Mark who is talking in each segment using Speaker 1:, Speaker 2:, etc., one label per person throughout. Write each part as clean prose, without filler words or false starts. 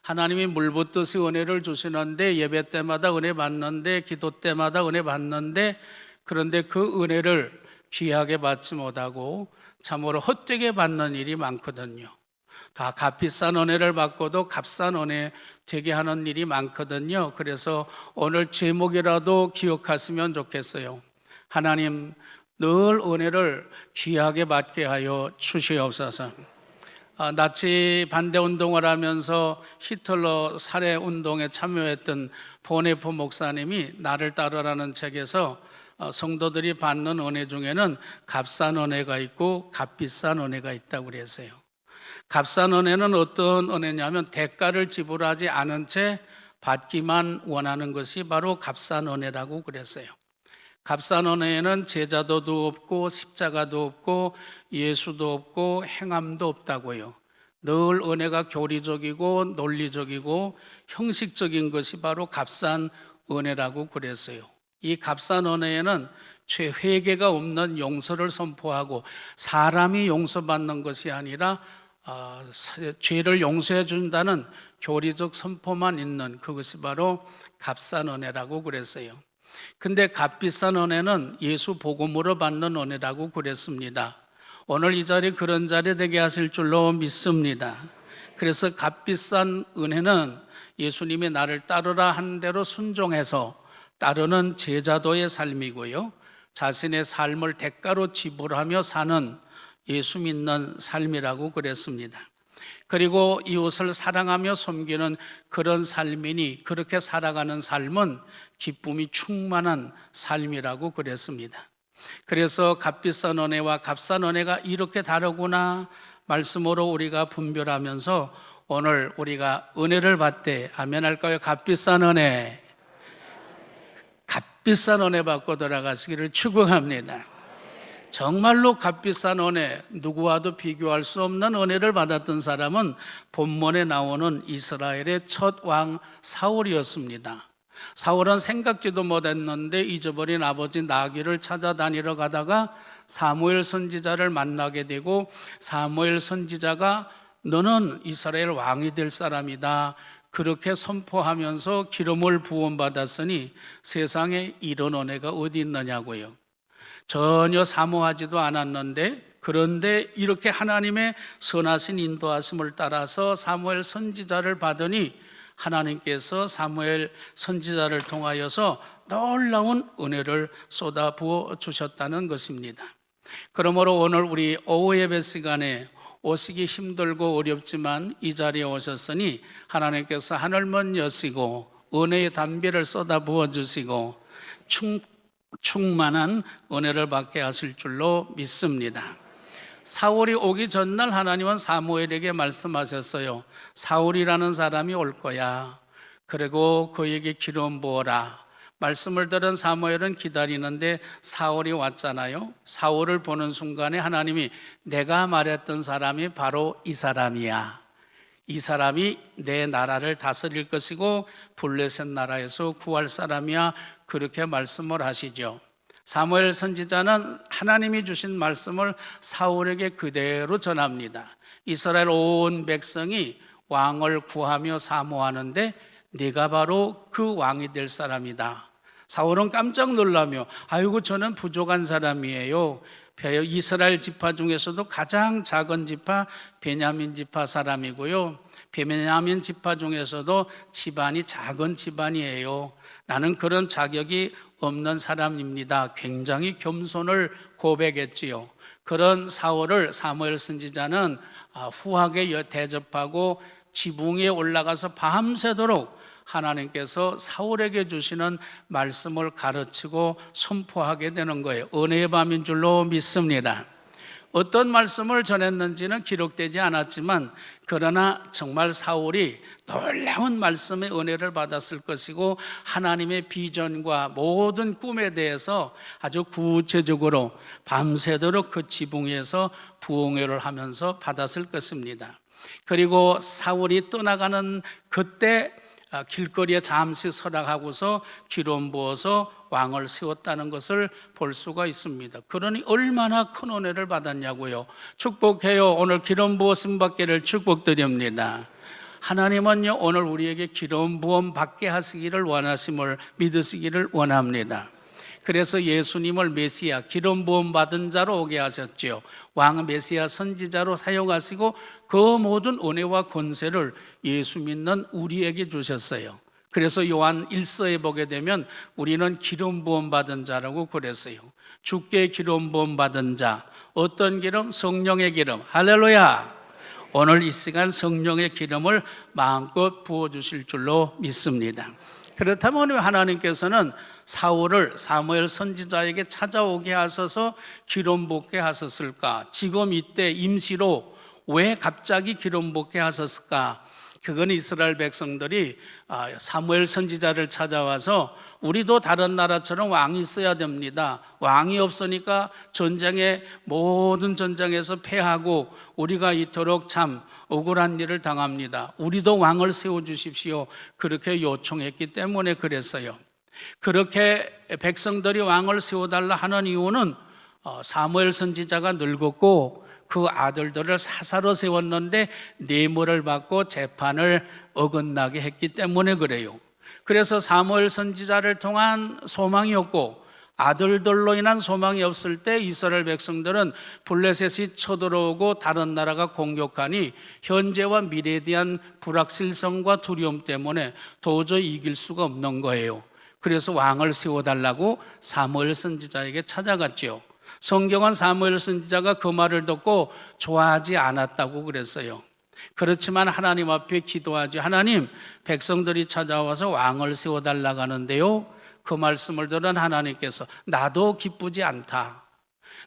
Speaker 1: 하나님이 물 붓듯이 은혜를 주시는데, 예배 때마다 은혜 받는데, 기도 때마다 은혜 받는데, 그런데 그 은혜를 귀하게 받지 못하고 참으로 헛되게 받는 일이 많거든요. 다 값비싼 은혜를 받고도 값싼 은혜 되게 하는 일이 많거든요. 그래서 오늘 제목이라도 기억하시면 좋겠어요. 하나님, 늘 은혜를 귀하게 받게 하여 주시옵소서. 나치 반대 운동을 하면서 히틀러 살해 운동에 참여했던 보네프 목사님이 나를 따르라는 책에서 성도들이 받는 은혜 중에는 값싼 은혜가 있고 값비싼 은혜가 있다고 그랬어요. 값싼 은혜는 어떤 은혜냐면 대가를 지불하지 않은 채 받기만 원하는 것이 바로 값싼 은혜라고 그랬어요. 값싼 은혜에는 제자도도 없고 십자가도 없고 예수도 없고 행함도 없다고요. 늘 은혜가 교리적이고 논리적이고 형식적인 것이 바로 값싼 은혜라고 그랬어요. 이 값싼 은혜에는 죄 회개가 없는 용서를 선포하고 사람이 용서받는 것이 아니라 죄를 용서해 준다는 교리적 선포만 있는 그것이 바로 값싼 은혜라고 그랬어요. 근데 값비싼 은혜는 예수 복음으로 받는 은혜라고 그랬습니다. 오늘 이 자리 그런 자리 되게 하실 줄로 믿습니다. 그래서 값비싼 은혜는 예수님이 나를 따르라 한 대로 순종해서 따르는 제자도의 삶이고요, 자신의 삶을 대가로 지불하며 사는 예수 믿는 삶이라고 그랬습니다. 그리고 이웃을 사랑하며 섬기는 그런 삶이니 그렇게 살아가는 삶은 기쁨이 충만한 삶이라고 그랬습니다. 그래서 값비싼 은혜와 값싼 은혜가 이렇게 다르구나 말씀으로 우리가 분별하면서 오늘 우리가 은혜를 받되 아멘 할까요? 값비싼 은혜, 값비싼 은혜 받고 돌아가시기를 축복합니다. 정말로 값비싼 은혜, 누구와도 비교할 수 없는 은혜를 받았던 사람은 본문에 나오는 이스라엘의 첫 왕 사울이었습니다. 사울은 생각지도 못했는데 잊어버린 아버지 나귀를 찾아다니러 가다가 사무엘 선지자를 만나게 되고, 사무엘 선지자가 너는 이스라엘 왕이 될 사람이다 그렇게 선포하면서 기름을 부음받았으니 세상에 이런 은혜가 어디 있느냐고요. 전혀 사모하지도 않았는데, 그런데 이렇게 하나님의 선하신 인도하심을 따라서 사무엘 선지자를 받으니 하나님께서 사무엘 선지자를 통하여서 놀라운 은혜를 쏟아부어 주셨다는 것입니다. 그러므로 오늘 우리 오후 예배 시간에 오시기 힘들고 어렵지만 이 자리에 오셨으니 하나님께서 하늘문 여시고 은혜의 담비를 쏟아부어 주시고 충만한 은혜를 받게 하실 줄로 믿습니다. 사울이 오기 전날 하나님은 사무엘에게 말씀하셨어요. 사울이라는 사람이 올 거야. 그리고 그에게 기름 부어라. 말씀을 들은 사무엘은 기다리는데 사울이 왔잖아요. 사울을 보는 순간에 하나님이 내가 말했던 사람이 바로 이 사람이야. 이 사람이 내 나라를 다스릴 것이고 블레셋 나라에서 구할 사람이야. 그렇게 말씀을 하시죠. 사무엘 선지자는 하나님이 주신 말씀을 사울에게 그대로 전합니다. 이스라엘 온 백성이 왕을 구하며 사모하는데 네가 바로 그 왕이 될 사람이다. 사울은 깜짝 놀라며 아이고 저는 부족한 사람이에요. 이스라엘 지파 중에서도 가장 작은 지파 베냐민 지파 사람이고요, 베냐민 지파 중에서도 집안이 작은 집안이에요. 나는 그런 자격이 없는 사람입니다. 굉장히 겸손을 고백했지요. 그런 사울을 사무엘 선지자는 후하게 대접하고 지붕 위에 올라가서 밤새도록 하나님께서 사울에게 주시는 말씀을 가르치고 선포하게 되는 거예요. 은혜의 밤인 줄로 믿습니다. 어떤 말씀을 전했는지는 기록되지 않았지만 그러나 정말 사울이 놀라운 말씀의 은혜를 받았을 것이고 하나님의 비전과 모든 꿈에 대해서 아주 구체적으로 밤새도록 그 지붕 위에서 부흥회를 하면서 받았을 것입니다. 그리고 사울이 떠나가는 그때 길거리에 잠시 서락하고서 기름 부어서 왕을 세웠다는 것을 볼 수가 있습니다. 그러니 얼마나 큰 은혜를 받았냐고요. 축복해요. 오늘 기름 부으심 받기를 축복드립니다. 하나님은요 오늘 우리에게 기름 부음 받게 하시기를 원하심을 믿으시기를 원합니다. 그래서 예수님을 메시아, 기름 부음 받은 자로 오게 하셨지요. 왕 메시아 선지자로 사용하시고 그 모든 은혜와 권세를 예수 믿는 우리에게 주셨어요. 그래서 요한 1서에 보게 되면 우리는 기름 부음 받은 자라고 그랬어요. 주께 기름 부음 받은 자, 어떤 기름? 성령의 기름. 할렐루야. 오늘 이 시간 성령의 기름을 마음껏 부어주실 줄로 믿습니다. 그렇다면 왜 하나님께서는 사울을 사무엘 선지자에게 찾아오게 하셔서 기름 붓게 하셨을까? 지금 이때 임시로 왜 갑자기 기름 붓게 하셨을까? 그건 이스라엘 백성들이 사무엘 선지자를 찾아와서 우리도 다른 나라처럼 왕이 있어야 됩니다. 왕이 없으니까 모든 전쟁에서 패하고 우리가 이토록 참 억울한 일을 당합니다. 우리도 왕을 세워주십시오. 그렇게 요청했기 때문에 그랬어요. 그렇게 백성들이 왕을 세워달라 하는 이유는 사무엘 선지자가 늙었고 그 아들들을 사사로 세웠는데 뇌물을 받고 재판을 어긋나게 했기 때문에 그래요. 그래서 사무엘 선지자를 통한 소망이 없고 아들들로 인한 소망이 없을 때 이스라엘 백성들은 블레셋이 쳐들어오고 다른 나라가 공격하니 현재와 미래에 대한 불확실성과 두려움 때문에 도저히 이길 수가 없는 거예요. 그래서 왕을 세워달라고 사무엘 선지자에게 찾아갔죠. 성경은 사무엘 선지자가 그 말을 듣고 좋아하지 않았다고 그랬어요. 그렇지만 하나님 앞에 기도하지. 하나님, 백성들이 찾아와서 왕을 세워달라고 하는데요, 그 말씀을 들은 하나님께서 나도 기쁘지 않다.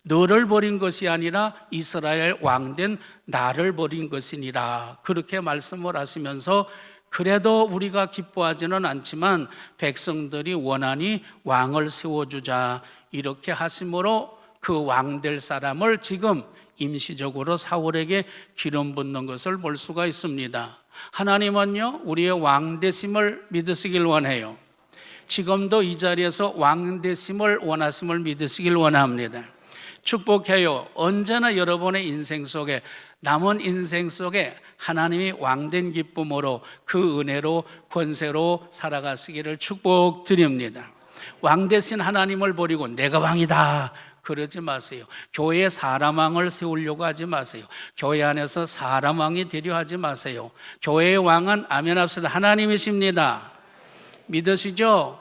Speaker 1: 너를 버린 것이 아니라 이스라엘 왕된 나를 버린 것이니라. 그렇게 말씀을 하시면서 그래도 우리가 기뻐하지는 않지만 백성들이 원하니 왕을 세워주자 이렇게 하심으로 그 왕될 사람을 지금 임시적으로 사울에게 기름 붓는 것을 볼 수가 있습니다. 하나님은요 우리의 왕되심을 믿으시길 원해요. 지금도 이 자리에서 왕되심을 원하심을 믿으시길 원합니다. 축복해요. 언제나 여러분의 인생 속에, 남은 인생 속에 하나님이 왕된 기쁨으로 그 은혜로 권세로 살아가시기를 축복드립니다. 왕되신 하나님을 버리고 내가 왕이다 그러지 마세요. 교회에 사람 왕을 세우려고 하지 마세요. 교회 안에서 사람 왕이 되려 하지 마세요. 교회의 왕은 아멘 합시다. 하나님이십니다. 믿으시죠?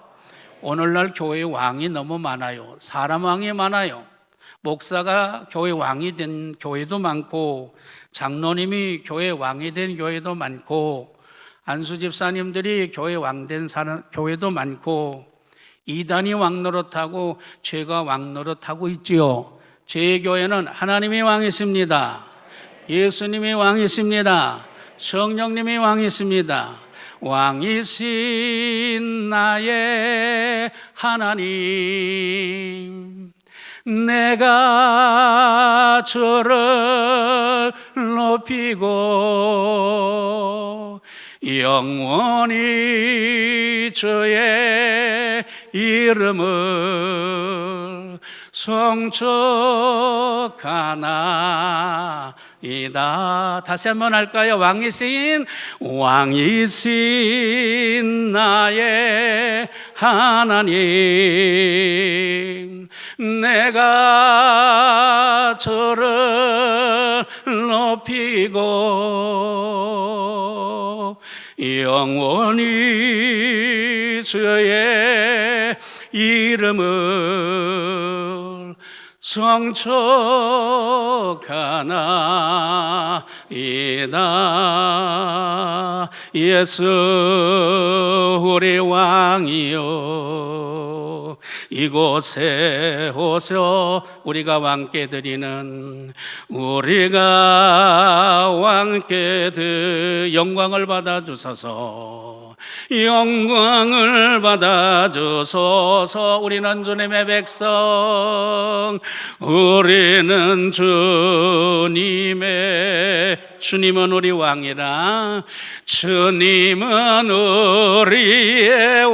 Speaker 1: 오늘날 교회 왕이 너무 많아요. 사람 왕이 많아요. 목사가 교회 왕이 된 교회도 많고 장로님이 교회 왕이 된 교회도 많고 안수 집사님들이 교회 왕된 교회도 많고 이단이 왕 노릇하고 죄가 왕 노릇하고 있지요. 제 교회는 하나님이 왕이십니다. 예수님이 왕이십니다. 성령님이 왕이십니다. 왕이신 나의 하나님, 내가 저를 높이고 영원히 저의 이름을 성축하나이다. 다시 한번 할까요? 왕이신 나의 하나님, 내가 저를 높이고 영원히 저의 이름을 성축하나이다. 예수 우리 왕이요, 이곳에 오셔 우리가 왕께 드리는, 우리가 왕께 영광을 받아주소서, 영광을 받아주소서. 우리는 주님의 백성, 우리는 주님은 우리 왕이라. 주님은 우리의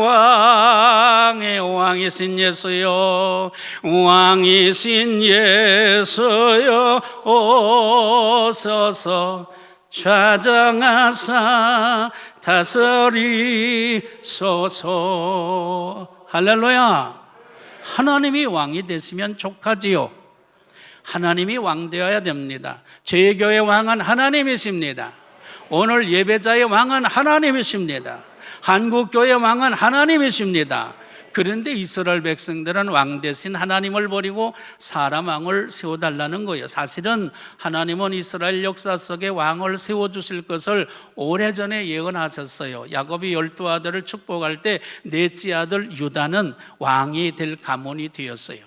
Speaker 1: 왕이신 예수요, 왕이신 예수요, 오소서 좌정하사 다스리소서. 할렐루야. 하나님이 왕이 됐으면 족하지요. 하나님이 왕 되어야 됩니다. 제 교회 왕은 하나님이십니다. 오늘 예배자의 왕은 하나님이십니다. 한국교회 왕은 하나님이십니다. 그런데 이스라엘 백성들은 왕 대신 하나님을 버리고 사람 왕을 세워달라는 거예요. 사실은 하나님은 이스라엘 역사 속에 왕을 세워주실 것을 오래전에 예언하셨어요. 야곱이 12아들을 축복할 때 넷째 아들 유다는 왕이 될 가문이 되었어요.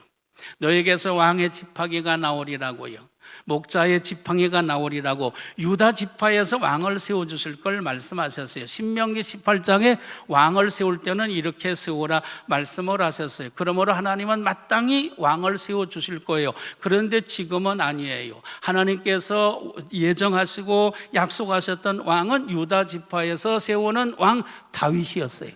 Speaker 1: 너에게서 왕의 지팡이가 나오리라고요. 목자의 지팡이가 나오리라고 유다 지파에서 왕을 세워주실 걸 말씀하셨어요. 신명기 18장에 왕을 세울 때는 이렇게 세우라 말씀을 하셨어요. 그러므로 하나님은 마땅히 왕을 세워주실 거예요. 그런데 지금은 아니에요. 하나님께서 예정하시고 약속하셨던 왕은 유다 지파에서 세우는 왕 다윗이었어요.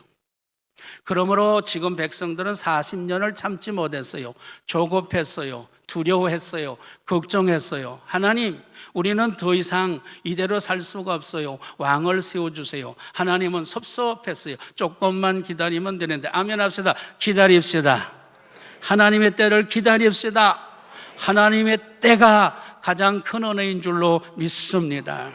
Speaker 1: 그러므로 지금 백성들은 40년을 참지 못했어요. 조급했어요. 두려워했어요. 걱정했어요. 하나님, 우리는 더 이상 이대로 살 수가 없어요. 왕을 세워주세요. 하나님은 섭섭했어요. 조금만 기다리면 되는데. 아멘 합시다. 기다립시다. 하나님의 때를 기다립시다. 하나님의 때가 가장 큰 은혜인 줄로 믿습니다.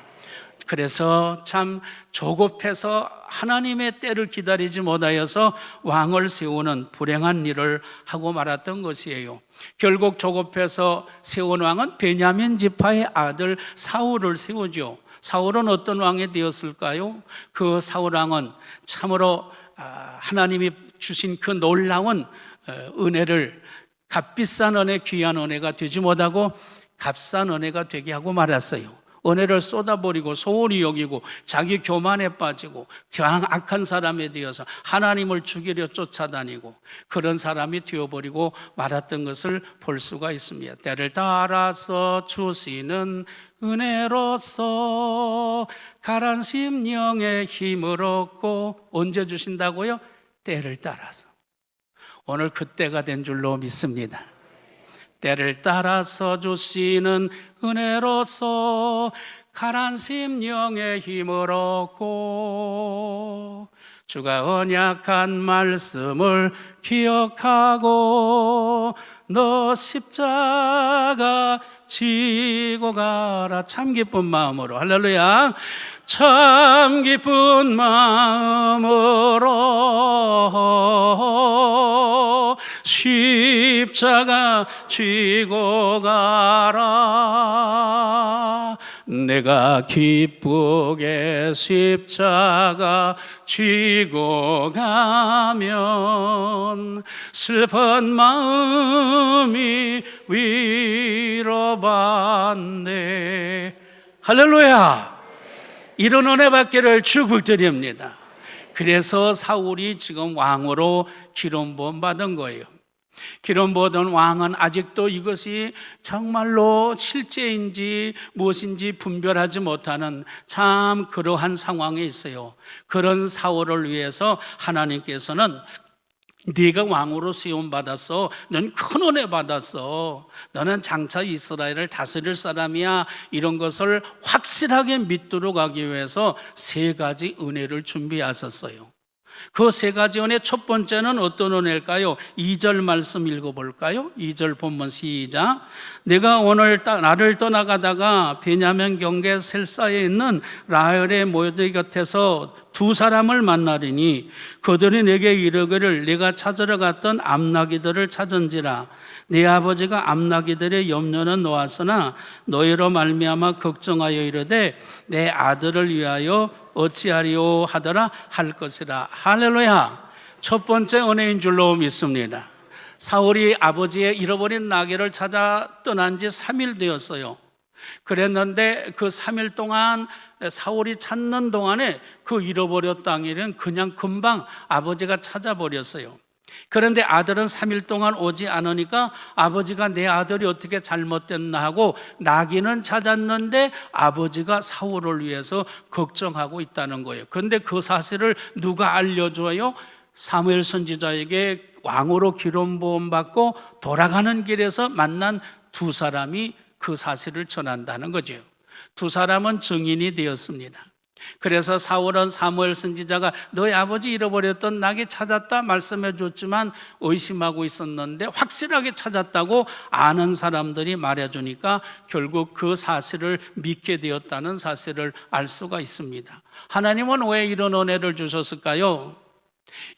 Speaker 1: 그래서 참 조급해서 하나님의 때를 기다리지 못하여서 왕을 세우는 불행한 일을 하고 말았던 것이에요. 결국 조급해서 세운 왕은 베냐민 지파의 아들 사울을 세우죠. 사울은 어떤 왕이 되었을까요? 그 사울 왕은 참으로 하나님이 주신 그 놀라운 은혜를 값비싼 은혜, 귀한 은혜가 되지 못하고 값싼 은혜가 되게 하고 말았어요. 은혜를 쏟아버리고 소홀히 여기고 자기 교만에 빠지고 그냥 악한 사람에 되어서 하나님을 죽이려 쫓아다니고 그런 사람이 되어버리고 말았던 것을 볼 수가 있습니다. 때를 따라서 주시는 은혜로서 가란 심령의 힘을 얻고 언제 주신다고요? 때를 따라서. 오늘 그때가 된 줄로 믿습니다. 때를 따라서 주시는 은혜로서 가난 심령의 힘을 얻고 주가 언약한 말씀을 기억하고 너 십자가 지고 가라. 참 기쁜 마음으로. 할렐루야. 참 기쁜 마음으로 십자가 지고 가라. 내가 기쁘게 십자가 지고 가면 슬픈 마음이 위로받네. 할렐루야. 이런 은혜 받기를 축복드립니다. 그래서 사울이 지금 왕으로 기름 부음 받은 거예요. 기름 부은 왕은 아직도 이것이 정말로 실제인지 무엇인지 분별하지 못하는 참 그러한 상황에 있어요. 그런 사울을 위해서 하나님께서는 네가 왕으로 세움 받았어. 넌 큰 은혜 받았어. 너는 장차 이스라엘을 다스릴 사람이야. 이런 것을 확실하게 믿도록 하기 위해서 세 가지 은혜를 준비하셨어요. 그 세 가지 은혜 첫 번째는 어떤 은혜일까요? 2절 말씀 읽어볼까요? 2절 본문 시작. 내가 오늘 나를 떠나가다가 베냐민 경계 셀사에 있는 라헬의 모여들 곁에서 두 사람을 만나리니 그들이 내게 이르기를 내가 찾으러 갔던 암나기들을 찾은지라. 내 아버지가 암나기들의 염려는 놓았으나 너희로 말미암아 걱정하여 이르되 내 아들을 위하여 어찌하리오 하더라 할 것이라. 할렐루야. 첫 번째 은혜인 줄로 믿습니다. 사울이 아버지의 잃어버린 나귀를 찾아 떠난 지 3일 되었어요. 그랬는데 그 3일 동안 사울이 찾는 동안에 그 잃어버렸던 일은 그냥 금방 아버지가 찾아버렸어요. 그런데 아들은 3일 동안 오지 않으니까 아버지가 내 아들이 어떻게 잘못됐나 하고 나귀는 찾았는데 아버지가 사울을 위해서 걱정하고 있다는 거예요. 그런데 그 사실을 누가 알려줘요? 사무엘 선지자에게 왕으로 기름 부음 받고 돌아가는 길에서 만난 두 사람이 그 사실을 전한다는 거죠. 두 사람은 증인이 되었습니다. 그래서 사울은 사무엘 선지자가 너희 아버지 잃어버렸던 나귀 찾았다 말씀해 줬지만 의심하고 있었는데 확실하게 찾았다고 아는 사람들이 말해주니까 결국 그 사실을 믿게 되었다는 사실을 알 수가 있습니다. 하나님은 왜 이런 은혜를 주셨을까요?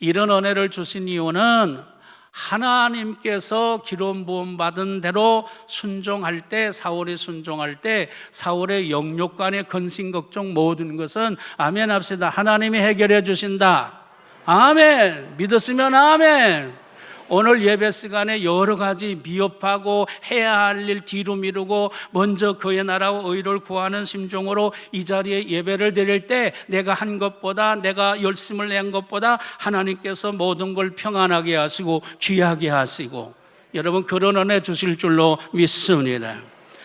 Speaker 1: 이런 은혜를 주신 이유는 하나님께서 기름 부음 받은 대로 순종할 때, 사울이 순종할 때 사울의 영육간의 근심 걱정 모든 것은 아멘 합시다. 하나님이 해결해 주신다. 아멘. 믿었으면 아멘. 오늘 예배 시간에 여러 가지 미흡하고 해야 할 일 뒤로 미루고 먼저 그의 나라와 의를 구하는 심정으로 이 자리에 예배를 드릴 때 내가 한 것보다, 내가 열심을 낸 것보다 하나님께서 모든 걸 평안하게 하시고 귀하게 하시고 여러분 그런 은혜 주실 줄로 믿습니다.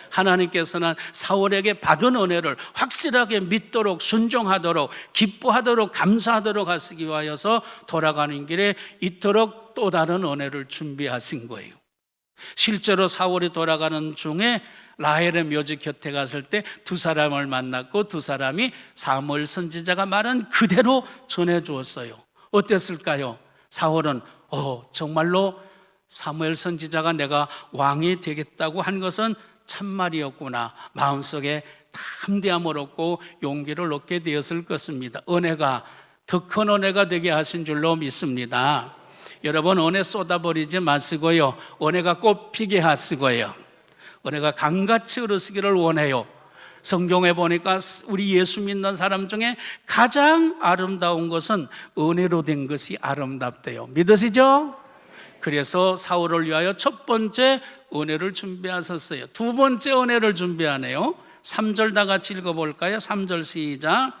Speaker 1: 하나님께서는 사울에게 받은 은혜를 확실하게 믿도록, 순종하도록, 기뻐하도록, 감사하도록 하시기 위하여서 돌아가는 길에 이토록 또 다른 은혜를 준비하신 거예요. 실제로 사울이 돌아가는 중에 라헬의 묘지 곁에 갔을 때 두 사람을 만났고 두 사람이 사무엘 선지자가 말한 그대로 전해 주었어요. 어땠을까요? 사울은 정말로 사무엘 선지자가 내가 왕이 되겠다고 한 것은 참말이었구나. 마음속에 담대함을 얻고 용기를 얻게 되었을 것입니다. 은혜가 더 큰 은혜가 되게 하신 줄로 믿습니다. 여러분 은혜 쏟아버리지 마시고요, 은혜가 꽃피게 하시고요, 은혜가 강같이 흐르시기를 원해요. 성경에 보니까 우리 예수 믿는 사람 중에 가장 아름다운 것은 은혜로 된 것이 아름답대요. 믿으시죠? 그래서 사울을 위하여 첫 번째 은혜를 준비하셨어요. 두 번째 은혜를 준비하네요. 3절 다 같이 읽어볼까요? 3절 시작.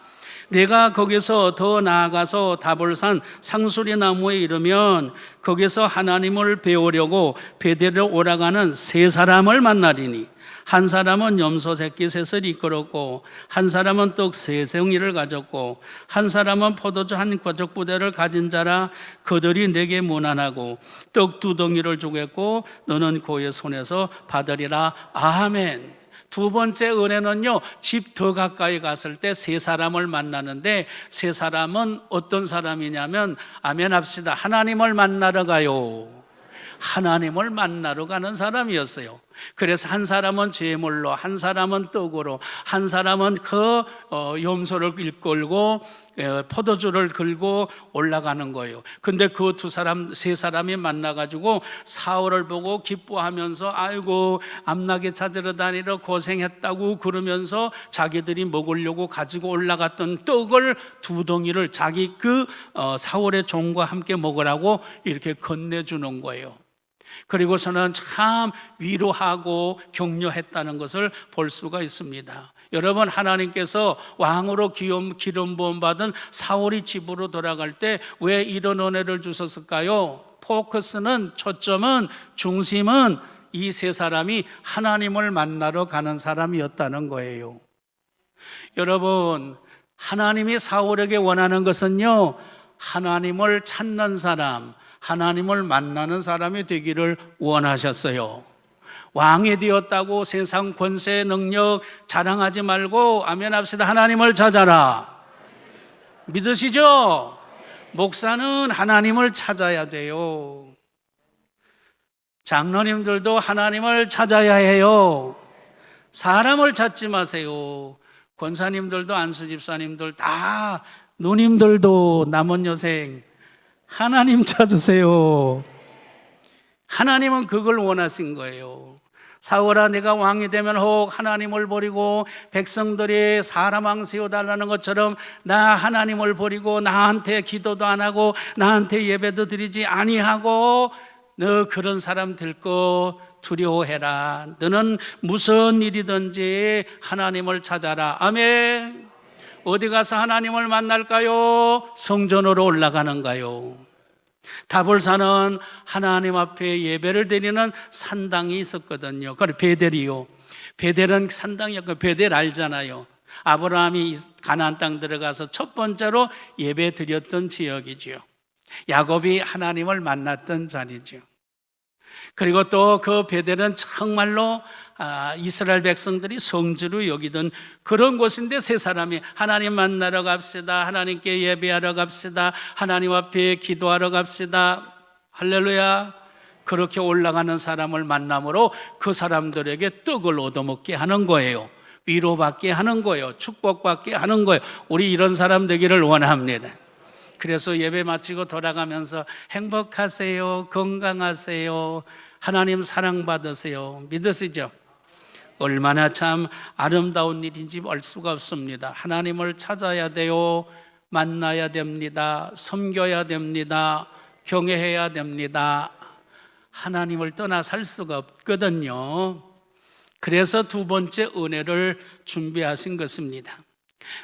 Speaker 1: 내가 거기서 더 나아가서 다볼산 상수리 나무에 이르면 거기서 하나님을 배우려고 베델로 오라가는 세 사람을 만나리니 한 사람은 염소 새끼 셋을 이끌었고 한 사람은 떡 세 덩이를 가졌고 한 사람은 포도주 한 과적 부대를 가진 자라. 그들이 내게 문안하고 떡 두 덩이를 주겠고 너는 그의 손에서 받으리라. 아멘. 두 번째 은혜는요, 집 더 가까이 갔을 때 세 사람을 만나는데 세 사람은 어떤 사람이냐면 아멘 합시다. 하나님을 만나러 가요. 하나님을 만나러 가는 사람이었어요. 그래서 한 사람은 제물로, 한 사람은 떡으로, 한 사람은 그 염소를 이끌고 포도주를 들고 올라가는 거예요. 근데 그 세 사람이 만나가지고 사울을 보고 기뻐하면서 아이고 암나귀 찾으러 다니러 고생했다고 그러면서 자기들이 먹으려고 가지고 올라갔던 떡을 두 덩이를 자기 사울의 종과 함께 먹으라고 이렇게 건네주는 거예요. 그리고서는 참 위로하고 격려했다는 것을 볼 수가 있습니다. 여러분, 하나님께서 왕으로 기름 부음 받은 사울이 집으로 돌아갈 때 왜 이런 은혜를 주셨을까요? 포커스는, 초점은, 중심은 이 세 사람이 하나님을 만나러 가는 사람이었다는 거예요. 여러분, 하나님이 사울에게 원하는 것은요, 하나님을 찾는 사람, 하나님을 만나는 사람이 되기를 원하셨어요. 왕이 되었다고 세상 권세 능력 자랑하지 말고 아멘 합시다. 하나님을 찾아라. 믿으시죠? 목사는 하나님을 찾아야 돼요. 장로님들도 하나님을 찾아야 해요. 사람을 찾지 마세요. 권사님들도, 안수집사님들 다, 누님들도, 남은 여생 하나님 찾으세요. 하나님은 그걸 원하신 거예요. 사울아, 내가 왕이 되면 혹 하나님을 버리고 백성들이 사람 왕 세워달라는 것처럼 나 하나님을 버리고 나한테 기도도 안 하고 나한테 예배도 드리지 아니하고 너 그런 사람 될 거 두려워해라. 너는 무슨 일이든지 하나님을 찾아라. 아멘. 어디 가서 하나님을 만날까요? 성전으로 올라가는가요? 다볼산은 하나님 앞에 예배를 드리는 산당이 있었거든요. 그래, 베델이요. 베델은 산당이었고, 베델 알잖아요. 아브라함이 가나안 땅 들어가서 첫 번째로 예배 드렸던 지역이죠. 야곱이 하나님을 만났던 자리죠. 그리고 또 그 베델은 정말로 이스라엘 백성들이 성지로 여기던 그런 곳인데 세 사람이 하나님 만나러 갑시다, 하나님께 예배하러 갑시다, 하나님 앞에 기도하러 갑시다, 할렐루야. 그렇게 올라가는 사람을 만남으로 그 사람들에게 떡을 얻어먹게 하는 거예요. 위로받게 하는 거예요. 축복받게 하는 거예요. 우리 이런 사람 되기를 원합니다. 그래서 예배 마치고 돌아가면서 행복하세요, 건강하세요, 하나님 사랑받으세요, 믿으시죠? 얼마나 참 아름다운 일인지 알 수가 없습니다. 하나님을 찾아야 돼요, 만나야 됩니다, 섬겨야 됩니다, 경외해야 됩니다. 하나님을 떠나 살 수가 없거든요. 그래서 두 번째 은혜를 준비하신 것입니다.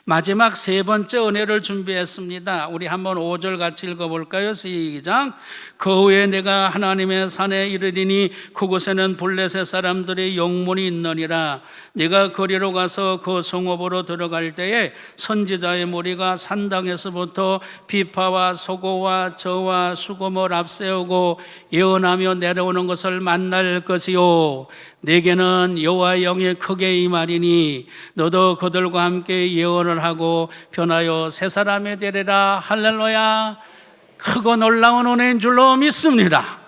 Speaker 1: 마지막 세 번째 은혜를 준비했습니다. 우리 한번 5절 같이 읽어볼까요? 시작. 그 후에 내가 하나님의 산에 이르리니 그곳에는 블레셋 사람들의 영문이 있느니라. 내가 거리로 가서 그 성읍으로 들어갈 때에 선지자의 무리가 산당에서부터 비파와 소고와 저와 수금을 앞세우고 예언하며 내려오는 것을 만날 것이요, 내게는 여호와의 영이 크게 임하리니 너도 그들과 함께 예언을 하고 변하여 새 사람이 되리라. 할렐루야. 크고 놀라운 은혜인 줄로 믿습니다.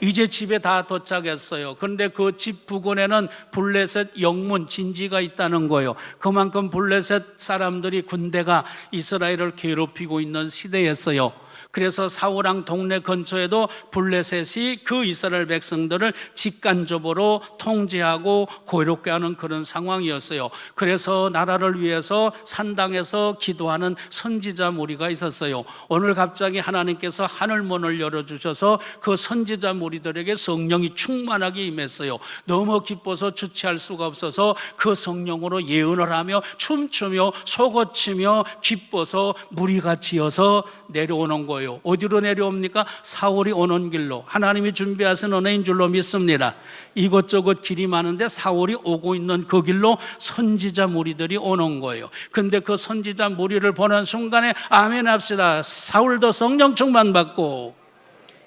Speaker 1: 이제 집에 다 도착했어요. 그런데 그 집 부근에는 블레셋 영문 진지가 있다는 거예요. 그만큼 블레셋 사람들이 군대가 이스라엘을 괴롭히고 있는 시대였어요. 그래서 사울왕 동네 근처에도 블레셋이 그 이스라엘 백성들을 직간접으로 통제하고 고롭게 하는 그런 상황이었어요. 그래서 나라를 위해서 산당에서 기도하는 선지자 무리가 있었어요. 오늘 갑자기 하나님께서 하늘문을 열어주셔서 그 선지자 무리들에게 성령이 충만하게 임했어요. 너무 기뻐서 주체할 수가 없어서 그 성령으로 예언을 하며 춤추며 속어치며 기뻐서 무리가 지어서 내려오는 거예요. 어디로 내려옵니까? 사울이 오는 길로. 하나님이 준비하신 은혜인 줄로 믿습니다. 이곳저곳 길이 많은데 사울이 오고 있는 그 길로 선지자 무리들이 오는 거예요. 근데 그 선지자 무리를 보는 순간에 아멘 합시다. 사울도 성령 충만 받고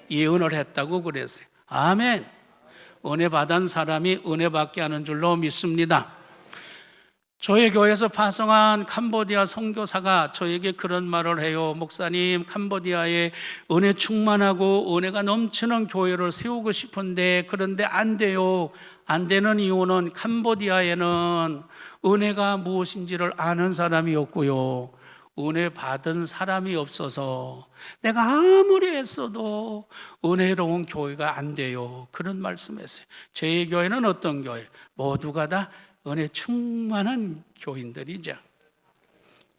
Speaker 1: 예언을 했다고 그랬어요. 아멘. 은혜 받은 사람이 은혜 받게 하는 줄로 믿습니다. 저희 교회에서 파송한 캄보디아 선교사가 저에게 그런 말을 해요. 목사님, 캄보디아에 은혜 충만하고 은혜가 넘치는 교회를 세우고 싶은데 그런데 안 돼요. 안 되는 이유는 캄보디아에는 은혜가 무엇인지를 아는 사람이 없고요, 은혜 받은 사람이 없어서 내가 아무리 했어도 은혜로운 교회가 안 돼요. 그런 말씀했어요. 저희 교회는 어떤 교회? 모두가 다 은혜 충만한 교인들이죠.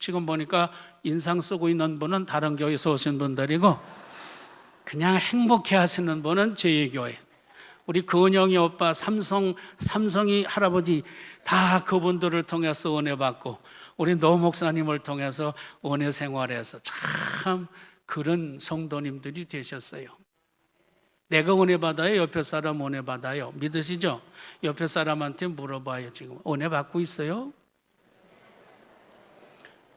Speaker 1: 지금 보니까 인상 쓰고 있는 분은 다른 교회에서 오신 분들이고 그냥 행복해 하시는 분은 저희 교회. 우리 근영이 오빠, 삼성이 할아버지 다 그분들을 통해서 은혜 받고 우리 노 목사님을 통해서 은혜 생활해서 참 그런 성도님들이 되셨어요. 내가 은혜 받아요? 옆에 사람 은혜 받아요? 믿으시죠? 옆에 사람한테 물어봐요. 지금 은혜 받고 있어요?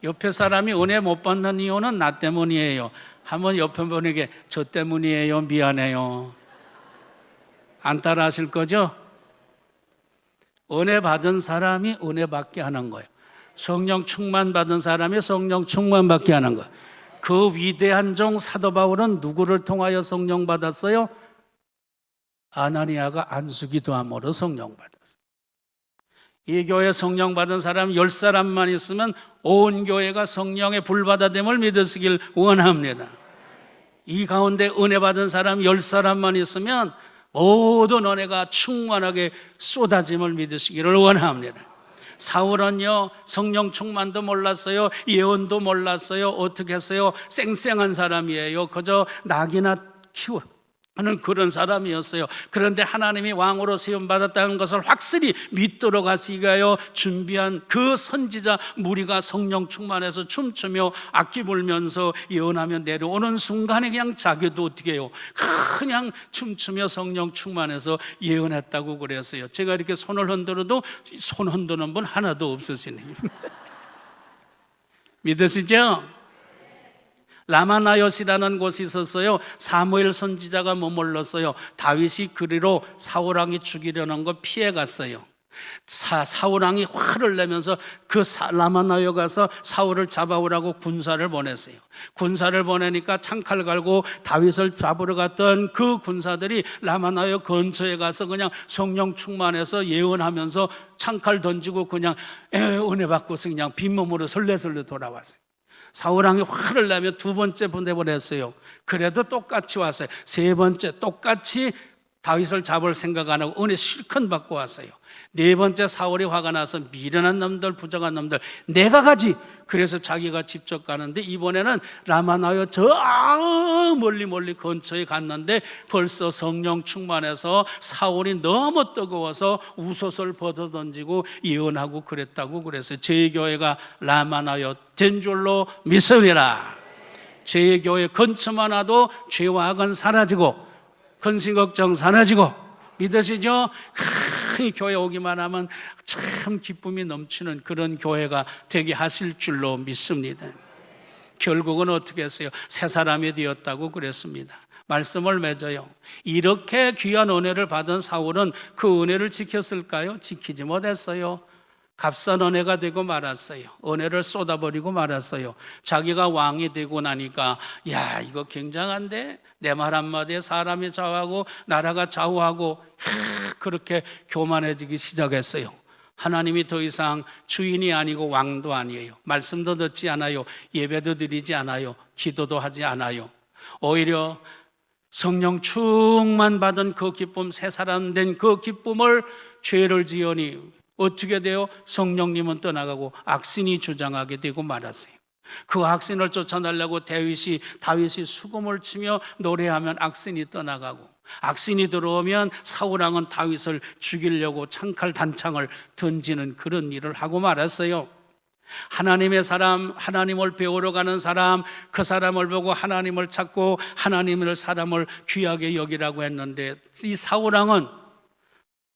Speaker 1: 옆에 사람이 은혜 못 받는 이유는 나 때문이에요. 한번 옆에 분에게 저 때문이에요, 미안해요. 안 따라 하실 거죠? 은혜 받은 사람이 은혜 받게 하는 거예요. 성령 충만 받은 사람이 성령 충만 받게 하는 거예요. 그 위대한 종 사도 바울은 누구를 통하여 성령 받았어요? 아나니아가 안수기도함으로 성령 받았어요. 이 교회 성령 받은 사람 10사람만 있으면 온 교회가 성령의 불받아됨을 믿으시길 원합니다. 이 가운데 은혜 받은 사람 10사람만 있으면 모든 은혜가 충만하게 쏟아짐을 믿으시기를 원합니다. 사울은요, 성령 충만도 몰랐어요, 예언도 몰랐어요. 어떻게 했어요? 쌩쌩한 사람이에요. 그저 낙이나 하는 그런 사람이었어요. 그런데 하나님이 왕으로 세움받았다는 것을 확실히 믿도록 하시기 위하여 준비한 그 선지자 무리가 성령 충만해서 춤추며 악기 불면서 예언하며 내려오는 순간에 그냥 자기도 어떻게 해요? 그냥 춤추며 성령 충만해서 예언했다고 그랬어요. 제가 이렇게 손을 흔들어도 손 흔드는 분 하나도 없으시네요. 믿으시죠? 라마나요시라는 곳이 있었어요. 사무엘 선지자가 머물렀어요. 다윗이 그리로 사울왕이 죽이려는 거 피해 갔어요. 사울왕이 화를 내면서 그 라마나요 가서 사울을 잡아오라고 군사를 보냈어요. 군사를 보내니까 창칼 갈고 다윗을 잡으러 갔던 그 군사들이 라마나요 근처에 가서 그냥 성령 충만해서 예언하면서 창칼 던지고 그냥 은혜 받고서 그냥 빈몸으로 설레설레 돌아왔어요. 사울왕이 화를 내며 두 번째 보내보냈어요. 그래도 똑같이 왔어요. 세 번째 똑같이 다윗을 잡을 생각 안 하고 은혜 실컷 받고 왔어요. 네 번째 사울이 화가 나서 미련한 놈들, 부정한 놈들 내가 가지. 그래서 자기가 직접 가는데 이번에는 라마나요 저 멀리 근처에 갔는데 벌써 성령 충만해서 사울이 너무 뜨거워서 우소설 벗어던지고 예언하고 그랬다고 그랬어요. 제 교회가 라마나요 된 줄로 믿습니다. 제 교회 근처만 와도 죄와 악은 사라지고 근심 걱정 사라지고 믿으시죠? 이 교회 오기만 하면 참 기쁨이 넘치는 그런 교회가 되게 하실 줄로 믿습니다. 결국은 어떻게 했어요? 새 사람이 되었다고 그랬습니다. 말씀을 맺어요. 이렇게 귀한 은혜를 받은 사울은 그 은혜를 지켰을까요? 지키지 못했어요. 값싼 은혜가 되고 말았어요. 은혜를 쏟아버리고 말았어요. 자기가 왕이 되고 나니까 야 이거 굉장한데 내 말 한마디에 사람이 좌우하고 나라가 좌우하고 그렇게 교만해지기 시작했어요. 하나님이 더 이상 주인이 아니고 왕도 아니에요. 말씀도 듣지 않아요. 예배도 드리지 않아요. 기도도 하지 않아요. 오히려 성령 충만 받은 그 기쁨, 새 사람 된 그 기쁨을 죄를 지으니 어떻게 돼요? 성령님은 떠나가고 악신이 주장하게 되고 말았어요. 그 악신을 쫓아내려고 다윗이 수금을 치며 노래하면 악신이 떠나가고 악신이 들어오면 사울왕은 다윗을 죽이려고 창칼 단창을 던지는 그런 일을 하고 말았어요. 하나님의 사람, 하나님을 배우러 가는 사람, 그 사람을 보고 하나님을 찾고 하나님을 사람을 귀하게 여기라고 했는데 이 사울왕은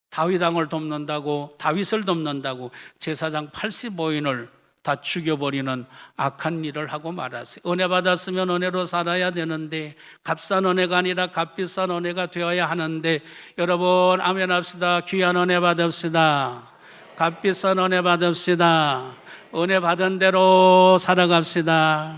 Speaker 1: 다윗왕을 돕는다고 다윗을 돕는다고 제사장 85인을 다 죽여버리는 악한 일을 하고 말았어요. 은혜 받았으면 은혜로 살아야 되는데 값싼 은혜가 아니라 값비싼 은혜가 되어야 하는데 여러분 아멘 합시다. 귀한 은혜 받읍시다. 값비싼 은혜 받읍시다. 은혜 받은 대로 살아갑시다.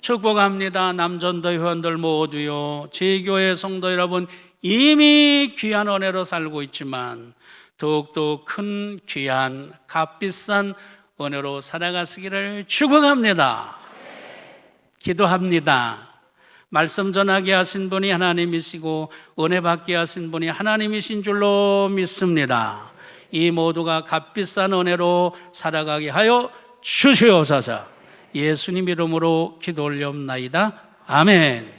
Speaker 1: 축복합니다. 남전도 회원들 모두요. 제교회 성도 여러분 이미 귀한 은혜로 살고 있지만 더욱더 큰 귀한 값비싼 은혜로 살아가시기를 축복합니다. 기도합니다. 말씀 전하게 하신 분이 하나님이시고 은혜 받게 하신 분이 하나님이신 줄로 믿습니다. 이 모두가 값비싼 은혜로 살아가게 하여 주시옵소서. 예수님 이름으로 기도 올려옵나이다. 아멘.